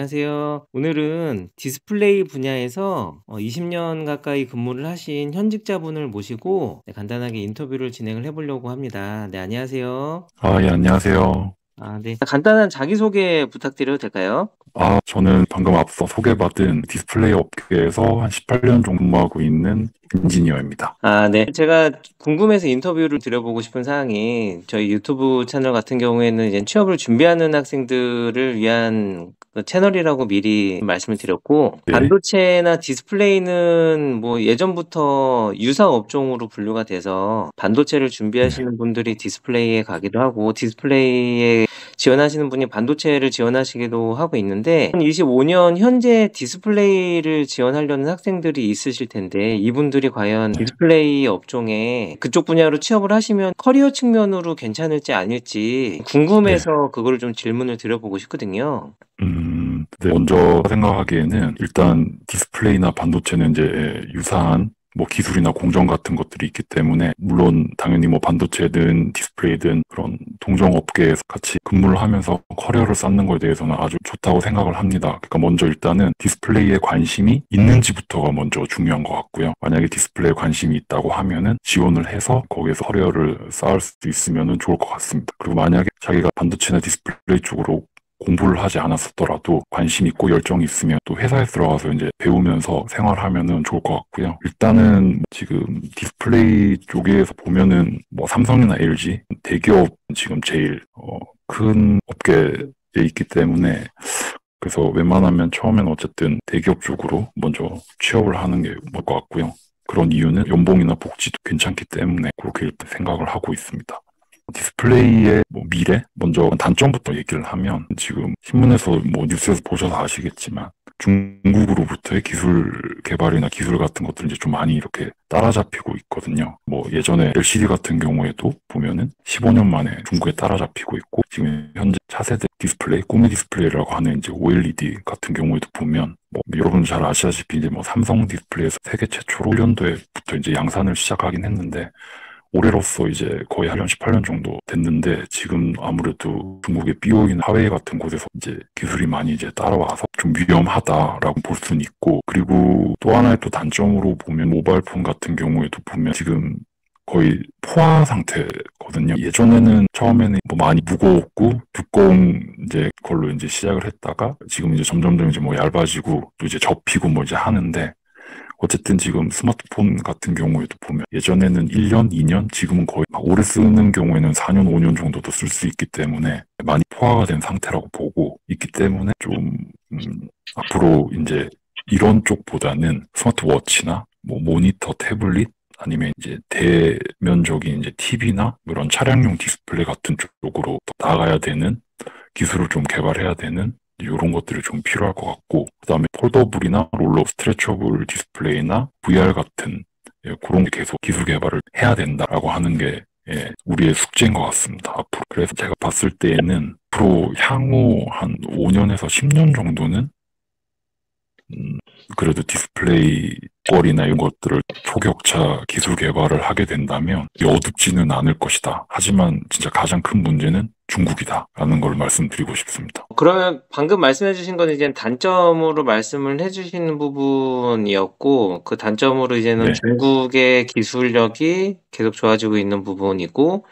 안녕하세요. 오늘은 디스플레이 분야에서 20년 가까이 근무를 하신 현직자분을 모시고 간단하게 인터뷰를 진행을 해보려고 합니다. 네, 안녕하세요. 예, 안녕하세요. 네. 간단한 자기소개 부탁드려도 될까요? 저는 방금 앞서 소개받은 디스플레이 업계에서 한 18년 정도 근무하고 있는 엔지니어입니다. 네. 제가 궁금해서 인터뷰를 드려보고 싶은 사항이 저희 유튜브 채널 같은 경우에는 이제 취업을 준비하는 학생들을 위한 그 채널이라고 미리 말씀을 드렸고, 네, 반도체나 디스플레이는 뭐 예전부터 유사 업종으로 분류가 돼서 반도체를 네, 준비하시는 분들이 디스플레이에 가기도 하고, 디스플레이에 지원하시는 분이 반도체를 지원하시기도 하고 있는데, 25년 현재 디스플레이를 지원하려는 학생들이 있으실 텐데, 이분들이 과연 네, 디스플레이 업종에 그쪽 분야로 취업을 하시면 커리어 측면으로 괜찮을지 아닐지 네. 궁금해서 그걸 좀 질문을 드려보고 싶거든요. 네. 먼저 생각하기에는 일단 디스플레이나 반도체는 이제 유사한 뭐 기술이나 공정 같은 것들이 있기 때문에 물론 당연히 뭐 반도체든 디스플레이든 그런 동종 업계에서 같이 근무를 하면서 커리어를 쌓는 거에 대해서는 아주 좋다고 생각을 합니다. 그러니까 먼저 일단은 디스플레이에 관심이 있는지부터가 먼저 중요한 것 같고요. 만약에 디스플레이에 관심이 있다고 하면은 지원을 해서 거기에서 커리어를 쌓을 수 있으면은 좋을 것 같습니다. 그리고 만약에 자기가 반도체나 디스플레이 쪽으로 공부를 하지 않았었더라도 관심 있고 열정이 있으면 또 회사에 들어가서 이제 배우면서 생활하면은 좋을 것 같고요. 일단은 지금 디스플레이 쪽에서 보면은 뭐 삼성이나 LG 대기업 지금 제일 큰 업계에 있기 때문에 그래서 웬만하면 처음엔 어쨌든 대기업 쪽으로 먼저 취업을 하는 게 좋을 것 같고요. 그런 이유는 연봉이나 복지도 괜찮기 때문에 그렇게 일단 생각을 하고 있습니다. 디스플레이의 뭐 미래? 먼저 단점부터 얘기를 하면 지금 신문에서 뭐 뉴스에서 보셔서 아시겠지만 중국으로부터의 기술 개발이나 기술 같은 것들이 이제 좀 많이 이렇게 따라잡히고 있거든요. 뭐 예전에 LCD 같은 경우에도 보면은 15년 만에 중국에 따라잡히고 있고 지금 현재 차세대 디스플레이, 꿈의 디스플레이라고 하는 이제 OLED 같은 경우에도 보면 뭐 여러분 잘 아시다시피 이제 뭐 삼성 디스플레이에서 세계 최초로 1년도에부터 이제 양산을 시작하긴 했는데 올해로서 이제 거의 한 18년 정도 됐는데 지금 아무래도 중국의 BOE나 화웨이 같은 곳에서 이제 기술이 많이 이제 따라와서 좀 위험하다라고 볼 수는 있고 그리고 또 하나의 또 단점으로 보면 모바일 폰 같은 경우에도 보면 지금 거의 포화 상태거든요. 예전에는 처음에는 뭐 많이 무거웠고 두꺼운 이제 걸로 이제 시작을 했다가 지금 이제 점점점 이제 뭐 얇아지고 또 이제 접히고 뭐 이제 하는데 어쨌든 지금 스마트폰 같은 경우에도 보면 예전에는 1년, 2년, 지금은 거의 오래 쓰는 경우에는 4년, 5년 정도도 쓸 수 있기 때문에 많이 포화가 된 상태라고 보고 있기 때문에 좀 앞으로 이제 이런 쪽보다는 스마트워치나 뭐 모니터, 태블릿 아니면 이제 대면적인 이제 TV나 이런 차량용 디스플레이 같은 쪽으로 더 나아가야 되는 기술을 좀 개발해야 되는 이런 것들이 좀 필요할 것 같고 그다음에 폴더블이나 롤러 스트레쳐블 디스플레이나 VR 같은 그런 게 계속 기술 개발을 해야 된다라고 하는 게 우리의 숙제인 것 같습니다. 앞으로 그래서 제가 봤을 때에는 앞으로 향후 한 5년에서 10년 정도는 음, 그래도 디스플레이 거리나 이런 것들을 초격차 기술 개발을 하게 된다면 어둡지는 않을 것이다. 하지만 진짜 가장 큰 문제는 중국이다라는 걸 말씀드리고 싶습니다. 그러면 방금 말씀해 주신 건 이제 단점으로 말씀을 해 주시는 부분이었고, 그 단점으로 이제는 네, 중국의 기술력이 계속 좋아지고 있는 부분이고,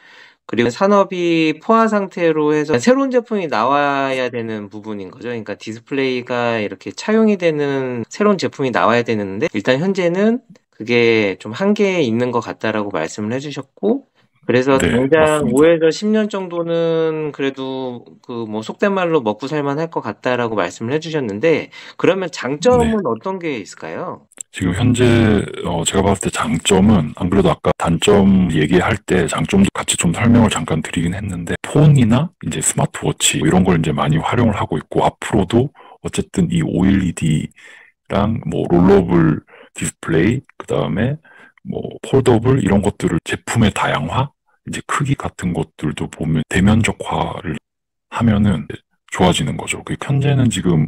그리고 산업이 포화 상태로 해서 새로운 제품이 나와야 되는 부분인 거죠. 그러니까 디스플레이가 이렇게 차용이 되는 새로운 제품이 나와야 되는데, 일단 현재는 그게 좀 한계에 있는 것 같다라고 말씀을 해주셨고, 그래서 네, 당장 맞습니다. 5에서 10년 정도는 그래도 그 뭐 속된 말로 먹고 살만할 것 같다라고 말씀을 해주셨는데, 그러면 네. 장점은 어떤 게 있을까요? 지금 현재 제가 봤을 때 장점은 안 그래도 아까 단점 얘기할 때 장점도 같이 좀 설명을 잠깐 드리긴 했는데 폰이나 이제 스마트워치 뭐 이런 걸 이제 많이 활용을 하고 있고 앞으로도 어쨌든 이 OLED랑 뭐 롤러블 디스플레이 그다음에 뭐 폴더블 이런 것들을 제품의 다양화 이제 크기 같은 것들도 보면 대면적화를 하면은 좋아지는 거죠. 그 현재는 지금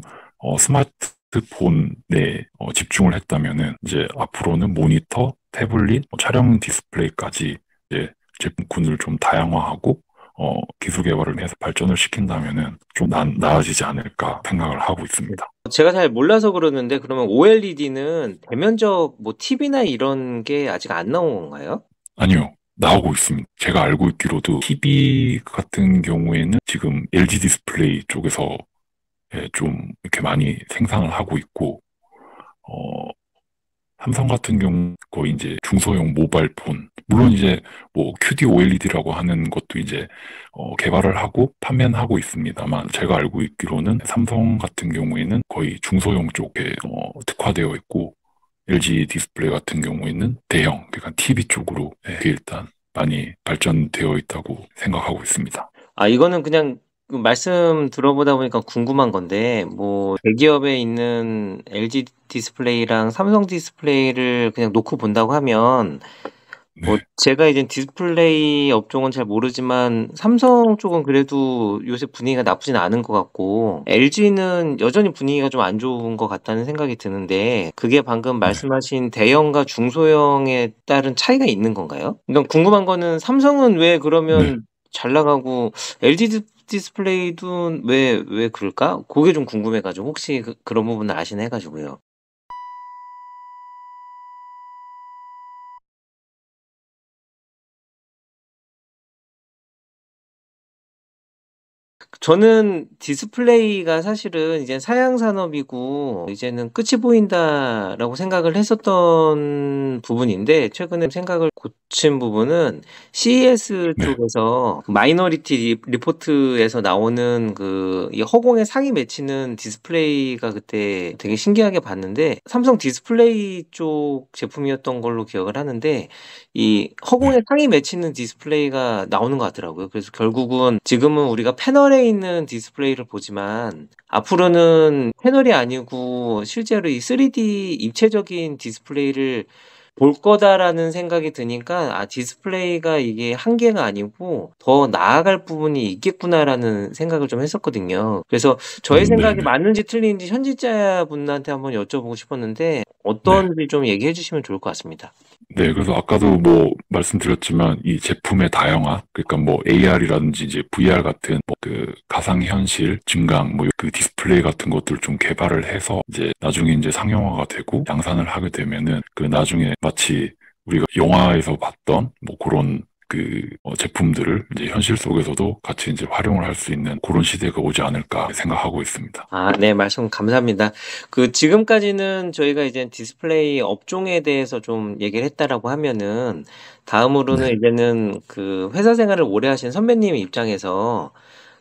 스마트폰에 집중을 했다면은 이제 앞으로는 모니터, 태블릿, 뭐 촬영 디스플레이까지 이제 제품군을 좀 다양화하고 기술 개발을 해서 발전을 시킨다면은 좀 나아지지 않을까 생각을 하고 있습니다. 제가 잘 몰라서 그러는데 그러면 OLED는 대면적 뭐 TV나 이런 게 아직 안 나온 건가요? 아니요. 나오고 있습니다. 제가 알고 있기로도 TV 같은 경우에는 지금 LG 디스플레이 쪽에서 좀 이렇게 많이 생산을 하고 있고, 어, 삼성 같은 경우 거의 이제 중소형 모바일 폰, 물론 이제 뭐 QD OLED라고 하는 것도 이제 개발을 하고 판매는 하고 있습니다만 제가 알고 있기로는 삼성 같은 경우에는 거의 중소형 쪽에 특화되어 있고 LG 디스플레이 같은 경우에는 대형, 그러니까 TV 쪽으로 일단 많이 발전되어 있다고 생각하고 있습니다. 이거는 그냥 그 말씀 들어보다 보니까 궁금한 건데, 뭐, 대기업에 있는 LG 디스플레이랑 삼성 디스플레이를 그냥 놓고 본다고 하면, 뭐, 네, 제가 이제 디스플레이 업종은 잘 모르지만, 삼성 쪽은 그래도 요새 분위기가 나쁘진 않은 것 같고, LG는 여전히 분위기가 좀 안 좋은 것 같다는 생각이 드는데, 그게 방금 네, 말씀하신 대형과 중소형에 따른 차이가 있는 건가요? 그러니까 궁금한 거는 삼성은 왜 네. 그러면 잘 나가고, LG 디스플레이도 왜 그럴까? 그게 좀 궁금해가지고, 혹시 그런 부분을 아시나 해가지고요. 저는 디스플레이가 사실은 이제 사양 산업이고 이제는 끝이 보인다라고 생각을 했었던 부분인데 최근에 생각을 고친 부분은 CES 네. 쪽에서 마이너리티 리포트에서 나오는 이 허공에 상이 맺히는 디스플레이가 그때 되게 신기하게 봤는데 삼성 디스플레이 쪽 제품이었던 걸로 기억을 하는데 이 네. 허공에 상이 맺히는 디스플레이가 나오는 것 같더라고요. 그래서 결국은 지금은 우리가 패널에 있는 디스플레이를 보지만 앞으로는 패널이 아니고 실제로 이 3D 입체적인 디스플레이를 볼 거다라는 생각이 드니까 디스플레이가 이게 한계가 아니고 더 나아갈 부분이 있겠구나라는 생각을 좀 했었거든요. 그래서 저의 생각이 네네. 맞는지 틀린지 현직자분한테 한번 여쭤보고 싶었는데 네. 어떤지 좀 얘기해 주시면 좋을 것 같습니다. 네, 그래서 아까도 뭐 말씀드렸지만 이 제품의 다양화, 그러니까 뭐 AR이라든지 이제 VR 같은 뭐 그 가상현실 증강 뭐 그 디스플레이 같은 것들 좀 개발을 해서 이제 나중에 이제 상용화가 되고 양산을 하게 되면은 그 나중에 마치 우리가 영화에서 봤던 뭐 그런 제품들을 이제 현실 속에서도 같이 이제 활용을 할 수 있는 그런 시대가 오지 않을까 생각하고 있습니다. 네, 말씀 감사합니다. 지금까지는 저희가 이제 디스플레이 업종에 대해서 좀 얘기를 했다라고 하면은, 다음으로는 네. 이제는 회사 생활을 오래 하신 선배님 입장에서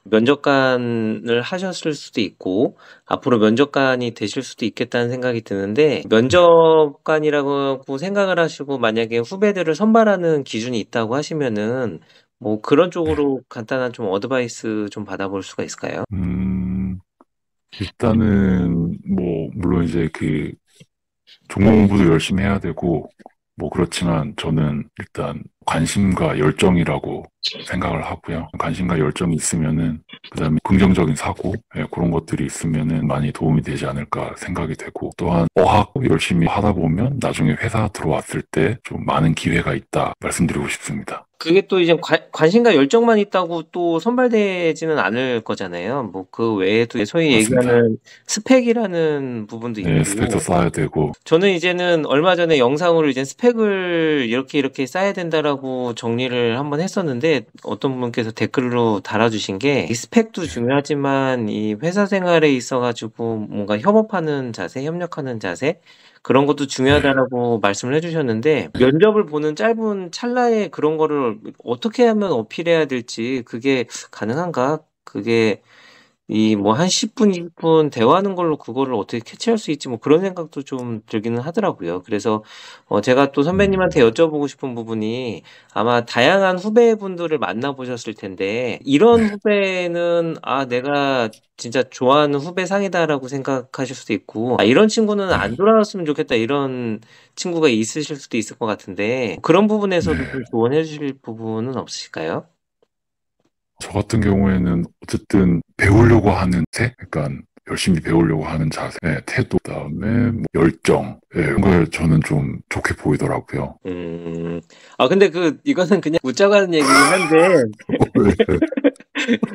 면접관을 하셨을 수도 있고, 앞으로 면접관이 되실 수도 있겠다는 생각이 드는데, 면접관이라고 생각을 하시고, 만약에 후배들을 선발하는 기준이 있다고 하시면은, 뭐 그런 네. 쪽으로 간단한 좀 어드바이스 좀 받아볼 수가 있을까요? 음, 일단은 뭐 물론 이제 그 종목 공부도 열심히 해야 되고, 뭐 그렇지만 저는 일단 관심과 열정이라고 생각을 하고요. 관심과 열정이 있으면은, 그다음에 긍정적인 사고, 그런 것들이 있으면은 많이 도움이 되지 않을까 생각이 되고, 또한 어학 열심히 하다 보면 나중에 회사 들어왔을 때 좀 많은 기회가 있다 말씀드리고 싶습니다. 그게 또 이제 관심과 열정만 있다고 또 선발되지는 않을 거잖아요. 뭐 그 외에도 소위 맞습니다. 얘기하는 스펙이라는 부분도 네, 스펙도 있고, 쌓아야 되고, 저는 이제는 얼마 전에 영상으로 이제 스펙을 이렇게 쌓아야 된다라고 정리를 한번 했었는데, 어떤 분께서 댓글로 달아주신 게, 이 스펙도 중요하지만 이 회사 생활에 있어가지고 뭔가 협업하는 자세, 협력하는 자세, 그런 것도 네. 중요하다라고 말씀을 해주셨는데, 면접을 보는 짧은 찰나에 그런 거를 어떻게 하면 어필해야 될지, 그게 가능한가? 그게 이 뭐 한 10분, 20분 대화하는 걸로 그거를 어떻게 캐치할 수 있지 뭐 그런 생각도 좀 들기는 하더라고요. 그래서 제가 또 선배님한테 음, 여쭤보고 싶은 부분이 아마 다양한 후배분들을 만나보셨을 텐데 이런 네. 후배는 내가 진짜 좋아하는 후배 상이다라고 생각하실 수도 있고 이런 친구는 안 네. 돌아왔으면 좋겠다 이런 친구가 있으실 수도 있을 것 같은데 그런 부분에서도 좀 네. 조언해 주실 부분은 없으실까요? 저 같은 경우에는 어쨌든 배우려고 하는 새? 그러니까 열심히 배우려고 하는 자세, 태도, 그다음에 뭐 열정, 이런 걸 저는 좀 좋게 보이더라고요. 근데 이거는 그냥 웃자고 하는 얘기긴 한데,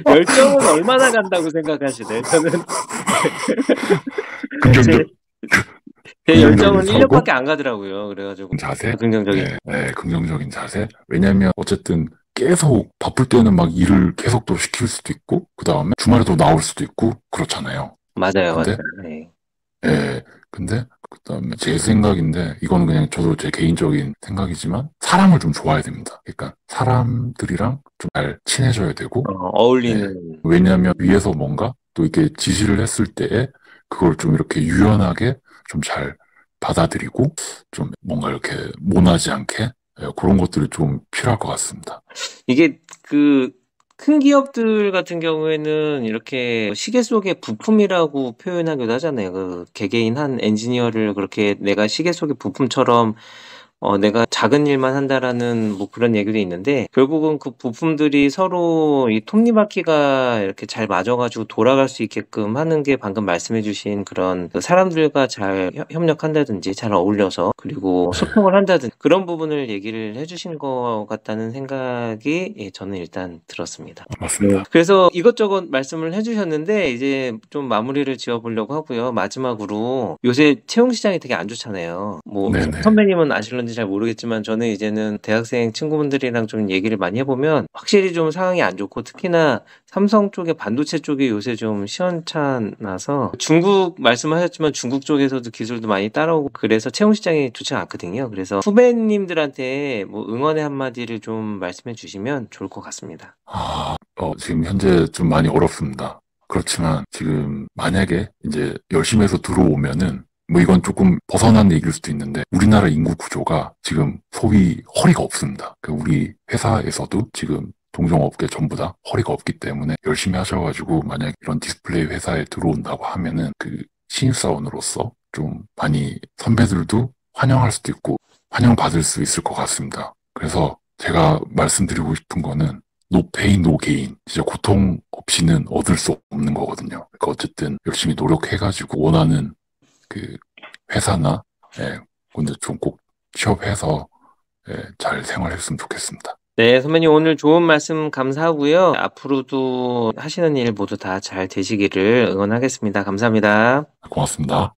열정은 얼마나 간다고 생각하시나요? 저는 제, 긍정적, 제 긍정적인 열정은 사고, 1년밖에 안 가더라고요. 그래가지고, 자세, 긍정적인. 긍정적인 자세. 왜냐면 어쨌든 계속 바쁠 때는 막 일을 계속 또 시킬 수도 있고, 그 다음에 주말에도 나올 수도 있고, 그렇잖아요. 맞아요, 맞아요. 근데, 네. 근데, 그 다음에 제 생각인데, 이거는 그냥 저도 제 개인적인 생각이지만, 사람을 좀 좋아해야 됩니다. 그러니까 사람들이랑 좀 잘 친해져야 되고, 예. 어울리는, 왜냐하면 위에서 뭔가 또 이렇게 지시를 했을 때에 그걸 좀 이렇게 유연하게 좀 잘 받아들이고 좀 뭔가 이렇게 모나지 않게 그런 것들이 좀 필요할 것 같습니다. 이게 큰 기업들 같은 경우에는 이렇게 시계 속의 부품이라고 표현하기도 하잖아요. 개개인 한 엔지니어를 그렇게 내가 시계 속의 부품처럼 내가 작은 일만 한다라는 뭐 그런 얘기도 있는데, 결국은 그 부품들이 서로 이 톱니바퀴가 이렇게 잘 맞아가지고 돌아갈 수 있게끔 하는 게 방금 말씀해주신 그런 사람들과 잘 협력한다든지 잘 어울려서, 그리고 네, 소통을 한다든지 그런 부분을 얘기를 해주신 것 같다는 생각이, 예, 저는 일단 들었습니다. 네. 맞습니다. 그래서 이것저것 말씀을 해주셨는데, 이제 좀 마무리를 지어보려고 하고요. 마지막으로, 요새 채용 시장이 되게 안 좋잖아요. 뭐 네네. 선배님은 아실런지 잘 모르겠지만, 저는 이제는 대학생 친구분들이랑 좀 얘기를 많이 해보면 확실히 좀 상황이 안 좋고, 특히나 삼성 쪽에 반도체 쪽이 요새 좀 시원찮아서, 중국 말씀하셨지만 중국 쪽에서도 기술도 많이 따라오고 그래서 채용 시장이 좋지 않거든요. 그래서 후배님들한테 뭐 응원의 한마디를 좀 말씀해 주시면 좋을 것 같습니다. 지금 현재 좀 많이 어렵습니다. 그렇지만 지금 만약에 이제 열심히 해서 들어오면은 뭐 이건 조금 벗어난 얘기일 수도 있는데 우리나라 인구 구조가 지금 소위 허리가 없습니다. 우리 회사에서도 지금 동종업계 전부 다 허리가 없기 때문에 열심히 하셔가지고 만약 이런 디스플레이 회사에 들어온다고 하면은 신입사원으로서 좀 많이 선배들도 환영할 수도 있고 환영받을 수 있을 것 같습니다. 그래서 제가 말씀드리고 싶은 거는 노 페인 노 게인 진짜 고통 없이는 얻을 수 없는 거거든요. 그러니까 어쨌든 열심히 노력해가지고 원하는 그 회사나 근데 좀 꼭 취업해서 잘 생활했으면 좋겠습니다. 네, 선배님 오늘 좋은 말씀 감사하고요. 앞으로도 하시는 일 모두 다 잘 되시기를 응원하겠습니다. 감사합니다. 고맙습니다.